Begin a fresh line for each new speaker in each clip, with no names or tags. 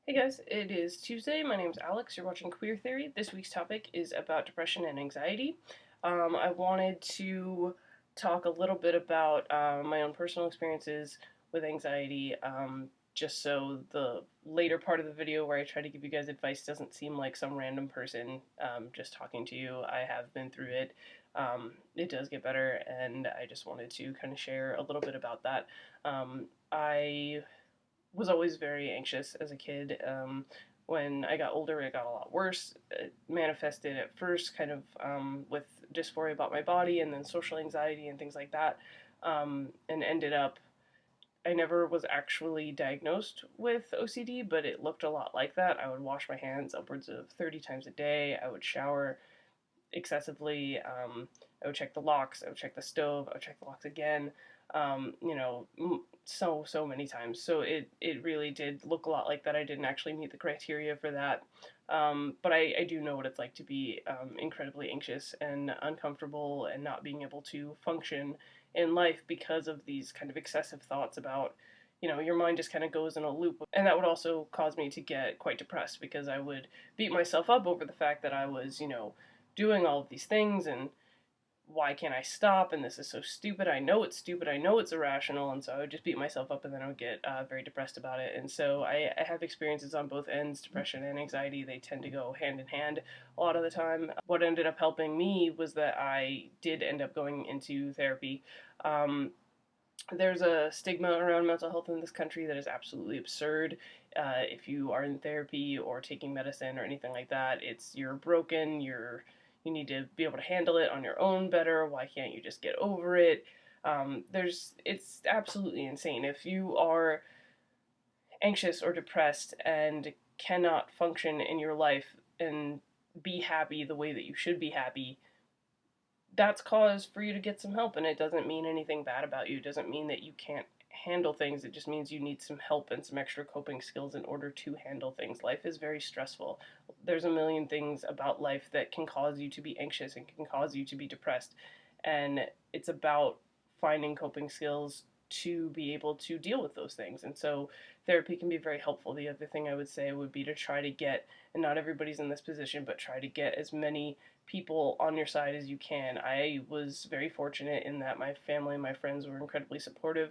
Hey guys, it is Tuesday. My name's Alex. You're watching Queer Theory. This week's topic is about depression and anxiety. I wanted to talk a little bit about my own personal experiences with anxiety, just so the later part of the video where I try to give you guys advice doesn't seem like some random person just talking to you. I have been through it. It does get better, and I just wanted to kind of share a little bit about that. I was always very anxious as a kid. When I got older, it got a lot worse. It manifested at first kind of with dysphoria about my body and then social anxiety and things like that. And ended up, I never was actually diagnosed with OCD, but it looked a lot like that. I would wash my hands upwards of 30 times a day. I would shower excessively. I would check the locks. I would check the stove. I would check the locks again. So many times. So it really did look a lot like that. I didn't actually meet the criteria for that. But I do know what it's like to be incredibly anxious and uncomfortable and not being able to function in life because of these kind of excessive thoughts about, your mind just kind of goes in a loop. And that would also cause me to get quite depressed because I would beat myself up over the fact that I was, doing all of these things and why can't I stop? And this is so stupid. I know it's stupid. I know it's irrational. And so I would just beat myself up and then I would get very depressed about it. And so I have experiences on both ends, depression and anxiety. They tend to go hand in hand a lot of the time. What ended up helping me was that I did end up going into therapy. There's a stigma around mental health in this country that is absolutely absurd. If you are in therapy or taking medicine or anything like that, it's you're broken, you need to be able to handle it on your own better. Why can't you just get over it? It's absolutely insane. If you are anxious or depressed and cannot function in your life and be happy the way that you should be happy, that's cause for you to get some help. And it doesn't mean anything bad about you. It doesn't mean that you can't handle things. It just means you need some help and some extra coping skills in order to handle things. Life is very stressful. There's a million things about life that can cause you to be anxious and can cause you to be depressed. And it's about finding coping skills to be able to deal with those things. And so therapy can be very helpful. The other thing I would say would be to try to get, and not everybody's in this position, but try to get as many people on your side as you can. I was very fortunate in that my family and my friends were incredibly supportive.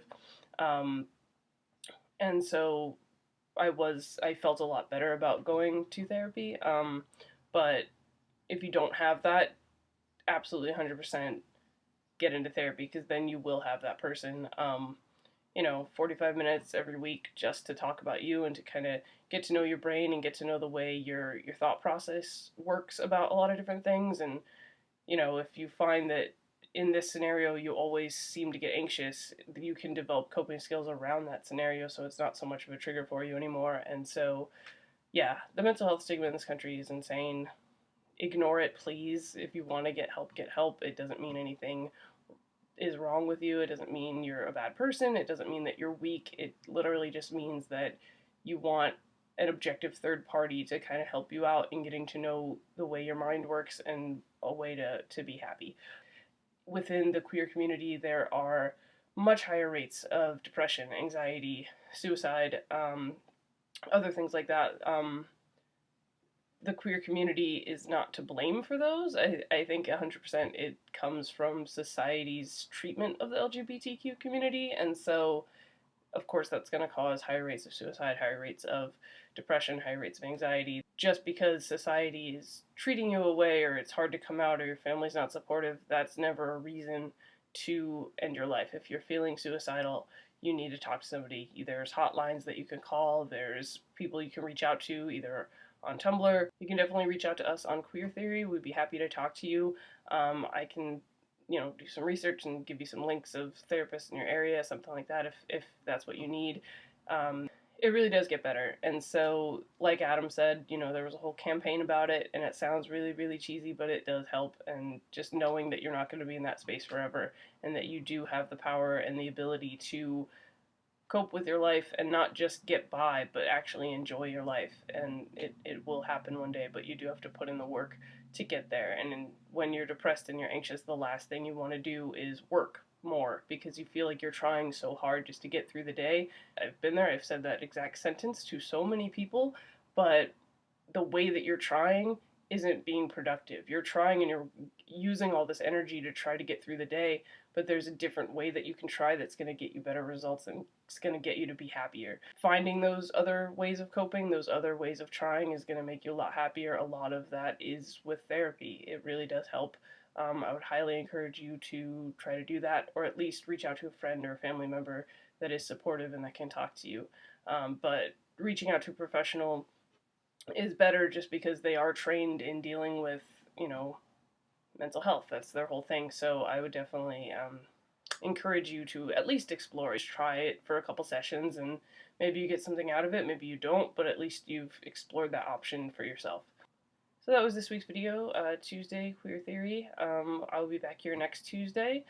Um, and so I felt a lot better about going to therapy. But if you don't have that, absolutely 100% get into therapy because then you will have that person, 45 minutes every week just to talk about you and to kind of get to know your brain and get to know the way your thought process works about a lot of different things. And if you find that in this scenario you always seem to get anxious, you can develop coping skills around that scenario so it's not so much of a trigger for you anymore. And so, yeah, the mental health stigma in this country is insane. Ignore it, please. If you want to get help, get help. It doesn't mean anything is wrong with you. It doesn't mean you're a bad person. It doesn't mean that you're weak. It literally just means that you want an objective third party to kind of help you out in getting to know the way your mind works and a way to be happy. Within the queer community, there are much higher rates of depression, anxiety, suicide, other things like that. The queer community is not to blame for those. I think 100% it comes from society's treatment of the LGBTQ community. And so, of course, that's going to cause higher rates of suicide, higher rates of depression, higher rates of anxiety. Just because society is treating you away or it's hard to come out or your family's not supportive, that's never a reason to end your life. If you're feeling suicidal, you need to talk to somebody. There's hotlines that you can call, there's people you can reach out to, either on Tumblr. You can definitely reach out to us on Queer Theory. We'd be happy to talk to you. I can, do some research and give you some links of therapists in your area, something like that, if that's what you need. It really does get better. And so, like Adam said, there was a whole campaign about it, and it sounds really, really cheesy, but it does help. And just knowing that you're not going to be in that space forever, and that you do have the power and the ability to cope with your life and not just get by, but actually enjoy your life. And it will happen one day, but you do have to put in the work to get there. And when you're depressed and you're anxious, the last thing you want to do is work. more because you feel like you're trying so hard just to get through the day. I've been there, I've said that exact sentence to so many people, but the way that you're trying isn't being productive. You're trying and you're using all this energy to try to get through the day, but there's a different way that you can try that's going to get you better results and it's going to get you to be happier. Finding those other ways of coping, those other ways of trying is going to make you a lot happier. A lot of that is with therapy. It really does help. I would highly encourage you to try to do that, or at least reach out to a friend or a family member that is supportive and that can talk to you. But reaching out to a professional is better just because they are trained in dealing with, you know, mental health. That's their whole thing. So I would definitely encourage you to at least explore. Just try it for a couple sessions and maybe you get something out of it, maybe you don't, but at least you've explored that option for yourself. So that was this week's video, Tuesday Queer Theory. I'll be back here next Tuesday.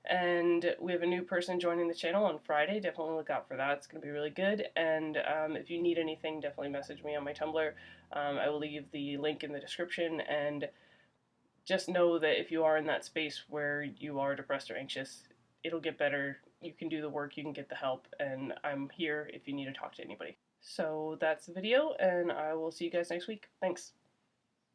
And we have a new person joining the channel on Friday. Definitely look out for that. It's going to be really good. And if you need anything, definitely message me on my Tumblr. I will leave the link in the description. And just know that if you are in that space where you are depressed or anxious, it'll get better. You can do the work, you can get the help. And I'm here if you need to talk to anybody. So that's the video, and I will see you guys next week. Thanks.